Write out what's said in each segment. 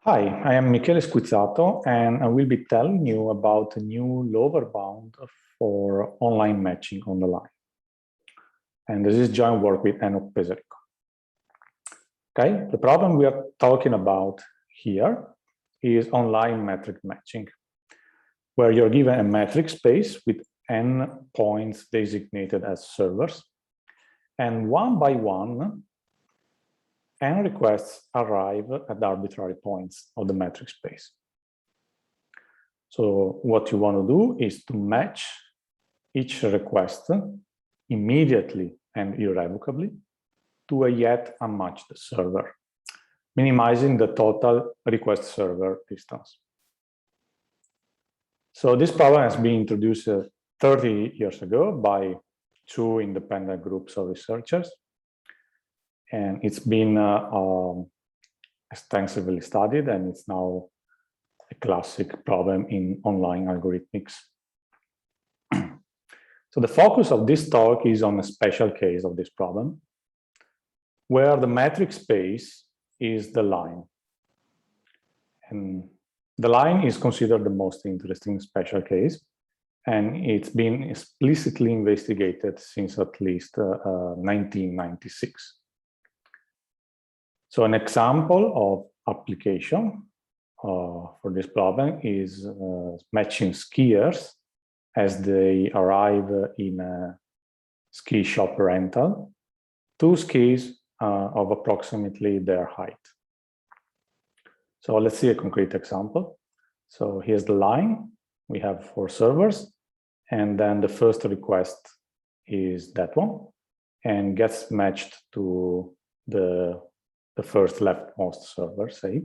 Hi, I am Michele Scquizzato, and I will be telling you about a new lower bound for online matching on the line. And this is joint work with Enoch Peserico. Okay, the problem we are talking about here is online metric matching, where you're given a metric space with n points designated as servers, and one by one, n requests arrive at arbitrary points of the metric space. So what you want to do is to match each request immediately and irrevocably to a yet unmatched server, minimizing the total request server distance. So this problem has been introduced 30 years ago by two independent groups of researchers, and it's been extensively studied, and it's now a classic problem in online algorithmics. So the focus of this talk is on a special case of this problem, where the metric space is the line. And the line is considered the most interesting special case, and it's been explicitly investigated since at least 1996. So an example of application for this problem is matching skiers as they arrive in a ski shop rental, two skis of approximately their height. So let's see a concrete example. So here's the line. We have 4 servers, and then the first request is that one and gets matched to the first leftmost server, say.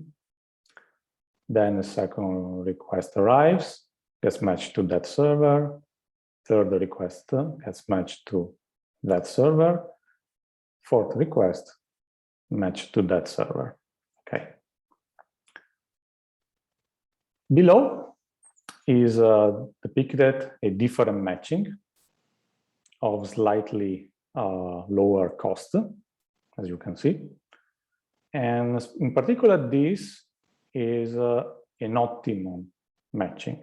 Then the second request arrives, gets matched to that server. Third request gets matched to that server. Fourth request matched to that server. Okay. Below is depicted a different matching of slightly lower cost, as you can see. And in particular, this is an optimum matching.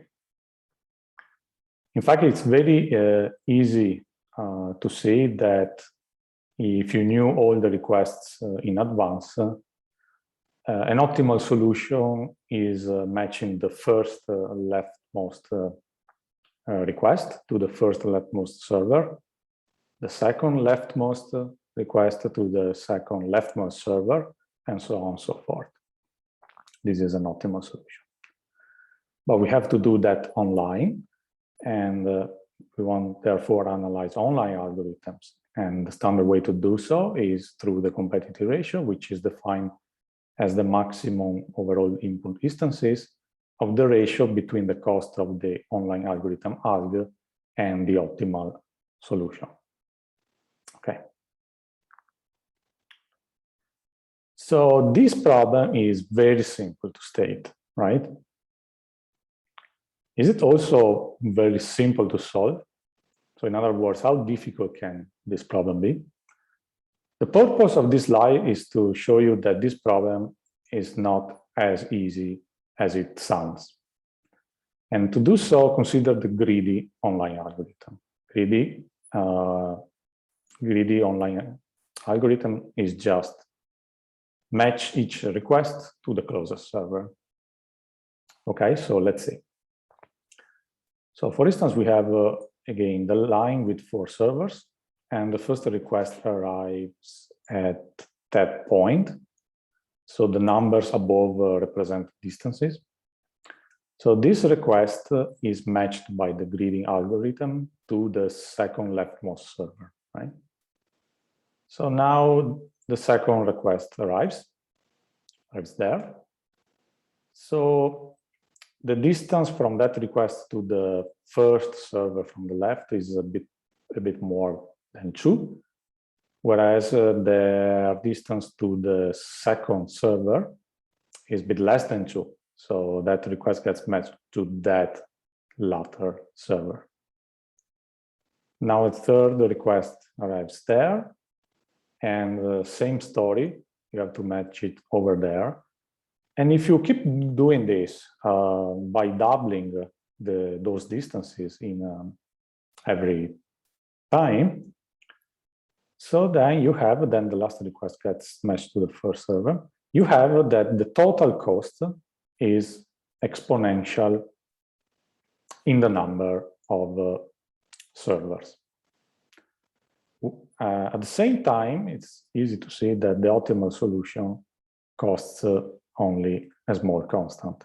In fact, it's very easy to say that if you knew all the requests in advance, an optimal solution is matching the first leftmost request to the first leftmost server, the second leftmost request to the second leftmost server, and so on and so forth. This is an optimal solution. But we have to do that online, and we want, therefore, analyze online algorithms. And the standard way to do so is through the competitive ratio, which is defined as the maximum overall input instances of the ratio between the cost of the online algorithm alg and the optimal solution. Okay. So this problem is very simple to state, right? Is it also very simple to solve? So in other words, how difficult can this problem be? The purpose of this slide is to show you that this problem is not as easy as it sounds. And to do so, consider the greedy online algorithm. Greedy online algorithm is just match each request to the closest server. Okay, so let's see. So for instance, we have, again, the line with 4 servers, and the first request arrives at that point. So the numbers above represent distances. So this request is matched by the greedy algorithm to the second leftmost server, right? So now the second request arrives there. So the distance from that request to the first server from the left is a bit more than 2, whereas the distance to the second server is a bit less than 2. So that request gets matched to that latter server. Now a third request arrives there, and the same story, you have to match it over there. And if you keep doing this by doubling those distances in every time, so then you have, then the last request gets matched to the first server. You have that the total cost is exponential in the number of servers. At the same time, it's easy to see that the optimal solution costs only a small constant.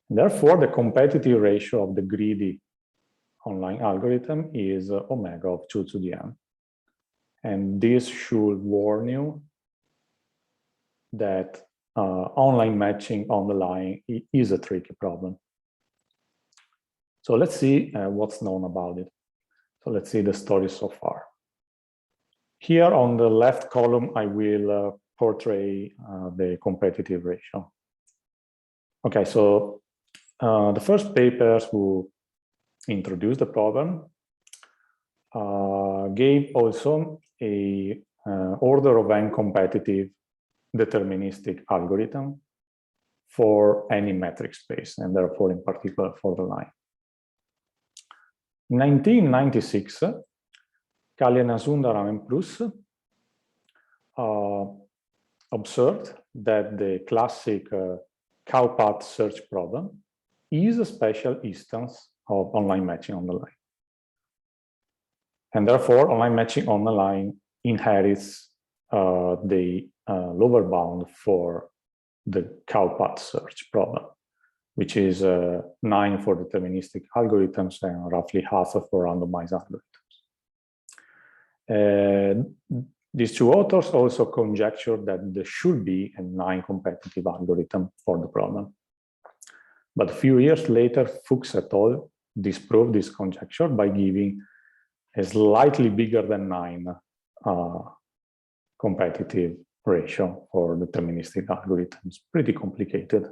Therefore, the competitive ratio of the greedy online algorithm is omega of 2 to the n. And this should warn you that online matching on the line is a tricky problem. So let's see what's known about it. So let's see the story so far. Here on the left column, I will portray the competitive ratio. Okay, so the first papers who introduced the problem gave also a order of n competitive deterministic algorithm for any metric space, and therefore in particular for the line. In 1996, Kalyan and Sundaram and Plus observed that the classic cow path search problem is a special instance of online matching on the line. And therefore, online matching on the line inherits the lower bound for the cow path search problem, which is 9 for deterministic algorithms and roughly half for randomized algorithms. These two authors also conjectured that there should be a 9 competitive algorithm for the problem. But a few years later, Fuchs et al. Disproved this conjecture by giving a slightly bigger than 9 competitive ratio for deterministic algorithms. Pretty complicated.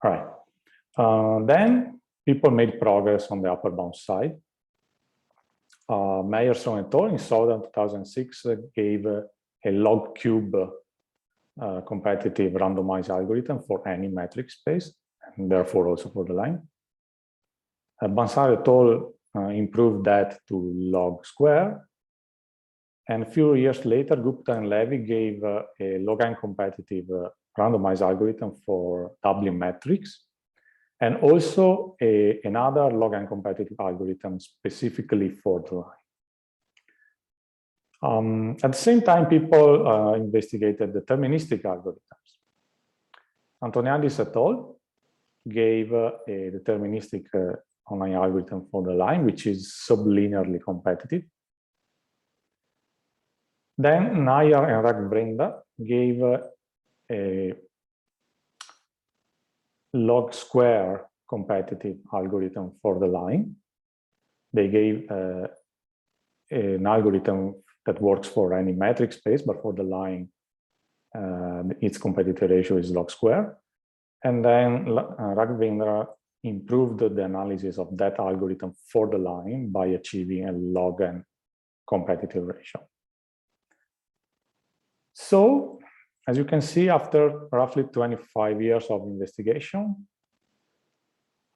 All right. Then people made progress on the upper bound side. Meyerson et al. In Southern 2006 gave a log cube competitive randomized algorithm for any metric space, and therefore also for the line. Bansal et al. Improved that to log square. And a few years later, Gupta and Levy gave a log n competitive randomized algorithm for doubling metrics, and also another log n competitive algorithm specifically for the line. At the same time, people investigated deterministic algorithms. Antoniadis et al. Gave a deterministic online algorithm for the line, which is sublinearly competitive. Then Nayar and Ragvrenda gave a log square competitive algorithm for the line. They gave an algorithm that works for any metric space, but for the line, its competitive ratio is log square. And then Raghavendra improved the analysis of that algorithm for the line by achieving a log n competitive ratio. So, as you can see, after roughly 25 years of investigation,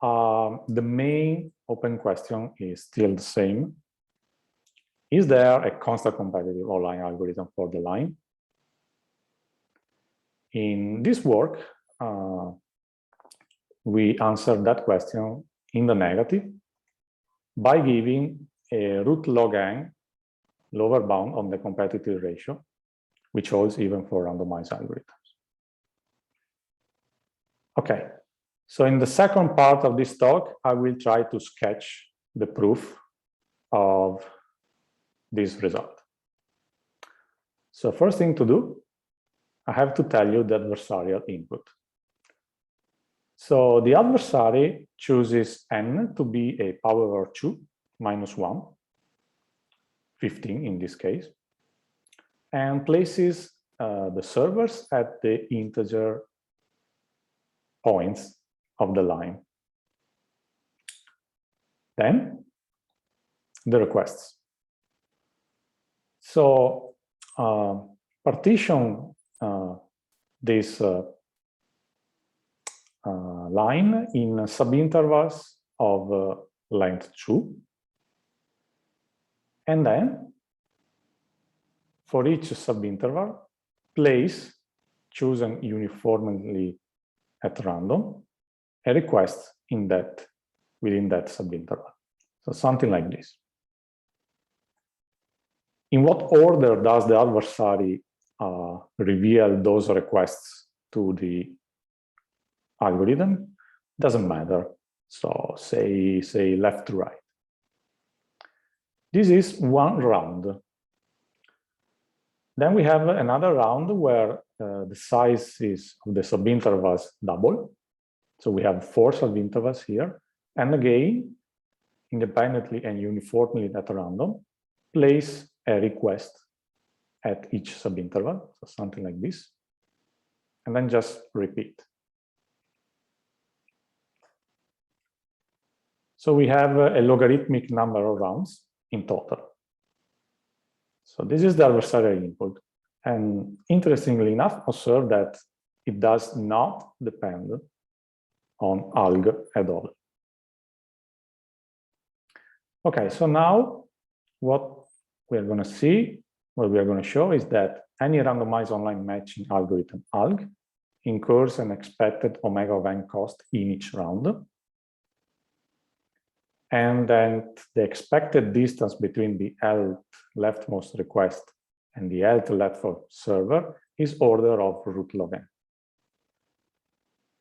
the main open question is still the same. Is there a constant competitive online algorithm for the line? In this work, we answered that question in the negative by giving a root log n lower bound on the competitive ratio, which holds even for randomized algorithms. Okay, so in the second part of this talk, I will try to sketch the proof of this result. So first thing to do, I have to tell you the adversarial input. So the adversary chooses n to be a power of 2 minus 1, 15 in this case, and places the servers at the integer points of the line. Then the requests. So partition this line in subintervals of length 2. And then, for each subinterval, place, chosen uniformly at random, a request within that subinterval. So something like this. In what order does the adversary reveal those requests to the algorithm? Doesn't matter. So say left to right. This is one round. Then we have another round where the sizes of the subintervals double. So we have 4 subintervals here. And again, independently and uniformly at random, place a request at each subinterval, so something like this, and then just repeat. So we have a logarithmic number of rounds in total. So this is the adversarial input. And interestingly enough, observe that it does not depend on alg at all. Okay, so now what we're going to see, what we are going to show is that any randomized online matching algorithm alg incurs an expected omega of n cost in each round. And then the expected distance between the leftmost request and the leftmost server is order of root log n.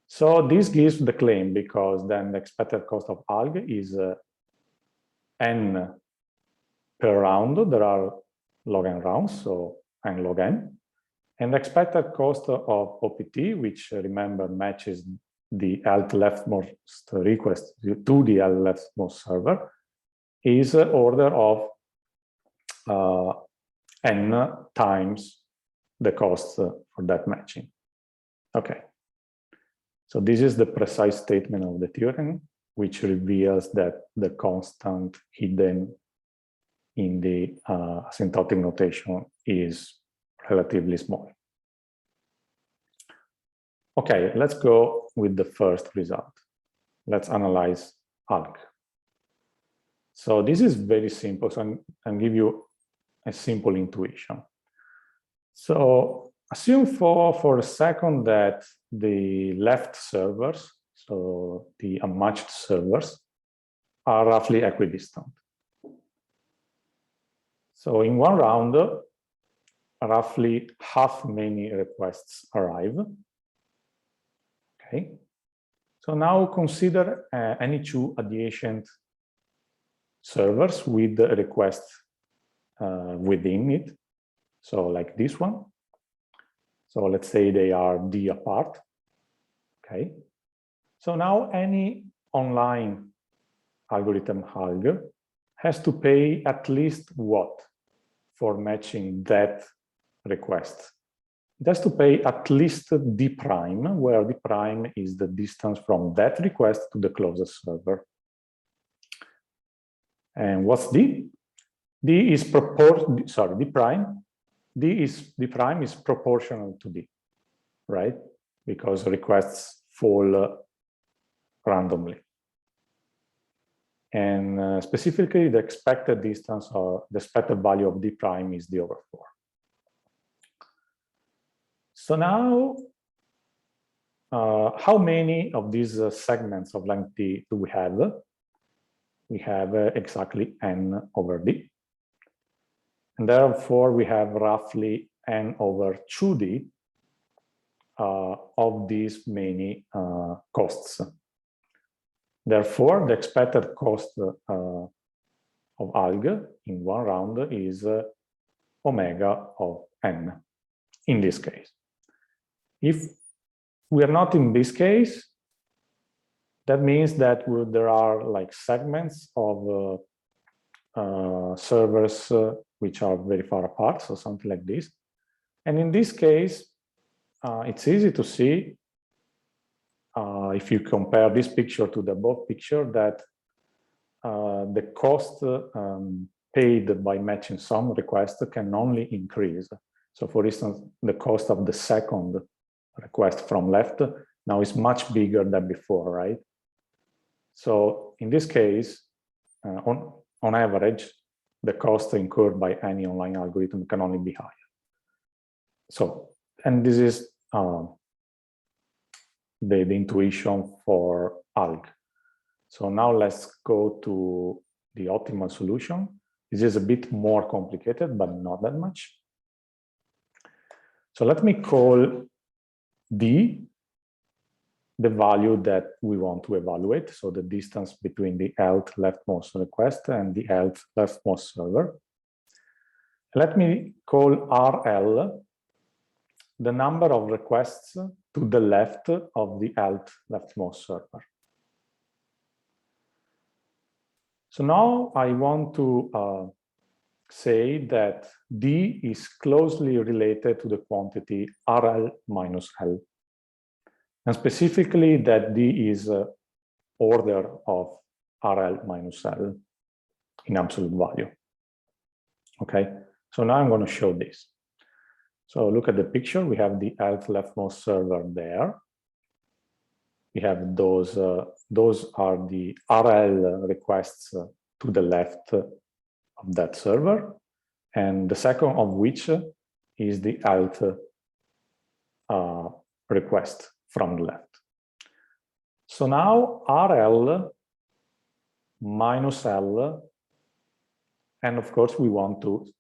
So this gives the claim, because then the expected cost of alg is n per round. There are log n rounds, so n log n. And the expected cost of OPT, which remember matches the leftmost request to the leftmost server, is order of n times the cost for that matching. Okay. So this is the precise statement of the theorem, which reveals that the constant hidden in the asymptotic notation is relatively small. Okay, let's go with the first result. Let's analyze alg. So this is very simple, so I'll give you a simple intuition. So assume for a second that the left servers, so the unmatched servers, are roughly equidistant. So in one round, roughly half many requests arrive. Okay. So now consider any 2 adjacent servers with the request within it. So like this one. So let's say they are D apart. Okay. So now any online algorithm alg has to pay at least what for matching that request? It has to pay at least D prime, where D prime is the distance from that request to the closest server. And what's D? D is D prime is proportional to D, right? Because requests fall randomly. And specifically, the expected distance or the expected value of D prime is D over 4. So now, how many of these segments of length D do we have? We have exactly n over D. And therefore, we have roughly n over 2D of these many costs. Therefore, the expected cost of alg in one round is omega of n in this case. If we are not in this case, that means that there are like segments of servers which are very far apart, so something like this. And in this case, it's easy to see, if you compare this picture to the above picture, that the cost paid by matching some requests can only increase. So for instance, the cost of the second request from left now is much bigger than before, right? So in this case, on average, the cost incurred by any online algorithm can only be higher. So, and this is the intuition for ALG. So now let's go to the optimal solution. This is a bit more complicated, but not that much. So let me call D the value that we want to evaluate. So the distance between the health leftmost request and the health leftmost server. Let me call RL the number of requests to the left of the health leftmost server. So now I want to say that D is closely related to the quantity RL minus L. And specifically that D is order of RL minus L in absolute value. Okay, so now I'm going to show this. So look at the picture. We have the health leftmost server there. We have those are the RL requests to the left of that server. And the second of which is the health request from the left. So now RL minus L, and of course we want to,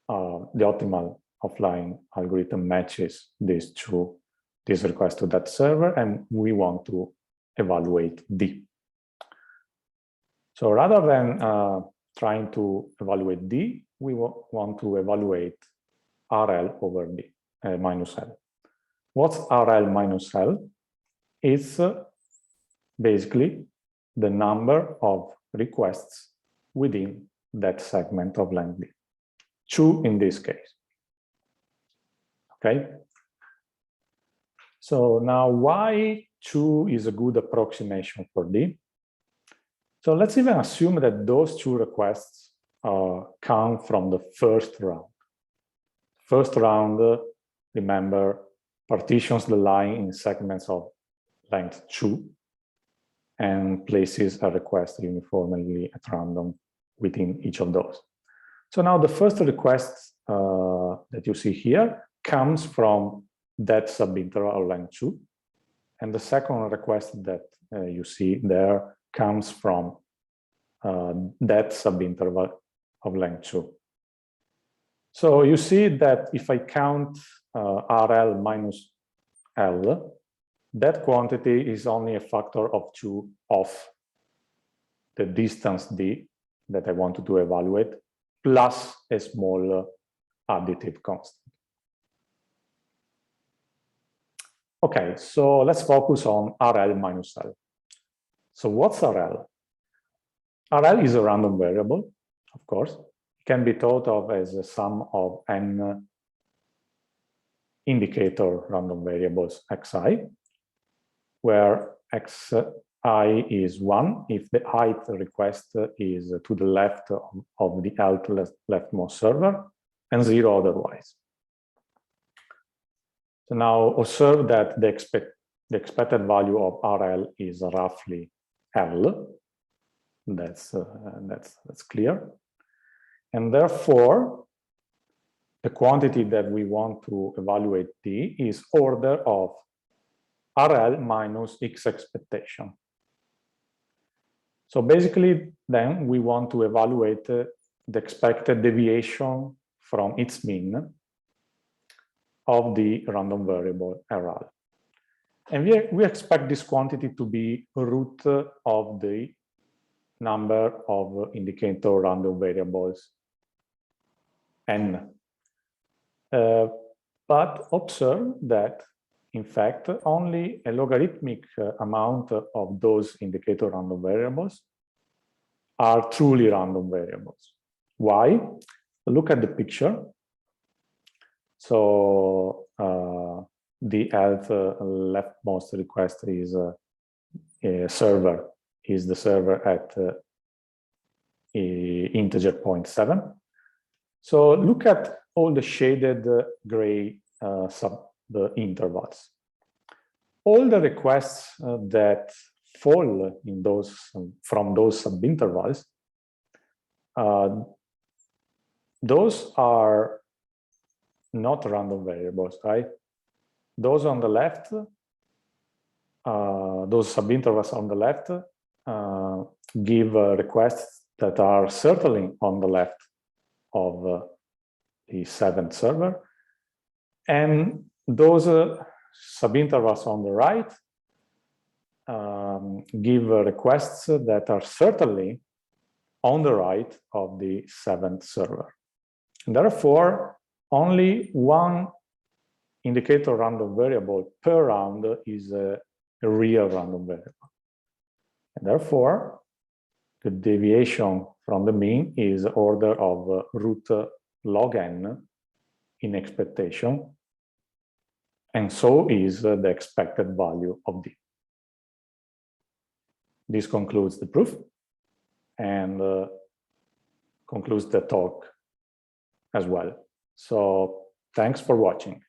the optimal offline algorithm matches these two, this request to that server, and we want to evaluate D. So rather than trying to evaluate D, we want to evaluate RL over D minus L. What's RL minus L? It's basically the number of requests within that segment of length D. 2 in this case. Okay. So now why 2 is a good approximation for D? So let's even assume that those 2 requests come from the first round. First round, remember, partitions the line in segments of length 2 and places a request uniformly at random within each of those. So now the first request that you see here comes from that subinterval of length 2, and the second request that you see there comes from that subinterval of length 2. So you see that if I count RL minus L, that quantity is only a factor of 2 of the distance D that I wanted to evaluate, plus a small additive constant. Okay, so let's focus on RL minus L. So what's RL? RL is a random variable, of course. It can be thought of as a sum of n indicator random variables xi, where xi is 1 if the height request is to the left of the health leftmost server, and 0 otherwise. So now observe that the expected value of RL is roughly L. That's clear. And therefore, the quantity that we want to evaluate D is order of RL minus X expectation. So basically, then we want to evaluate the expected deviation from its mean of the random variable RL. And we expect this quantity to be root of the number of indicator random variables n. But observe that, in fact, only a logarithmic amount of those indicator random variables are truly random variables. Why? Look at the picture. So the health leftmost request is a server, is the server at integer 0.7. So look at all the shaded gray the intervals. All the requests that fall in those from those subintervals, those are not random variables, right? Those on the left, those subintervals on the left give requests that are certainly on the left of the 7th server, and those subintervals on the right give requests that are certainly on the right of the 7th server. And therefore, only one indicator random variable per round is a real random variable. And therefore, the deviation from the mean is order of root log n in expectation, and so is the expected value of d. This concludes the proof and concludes the talk as well. So thanks for watching.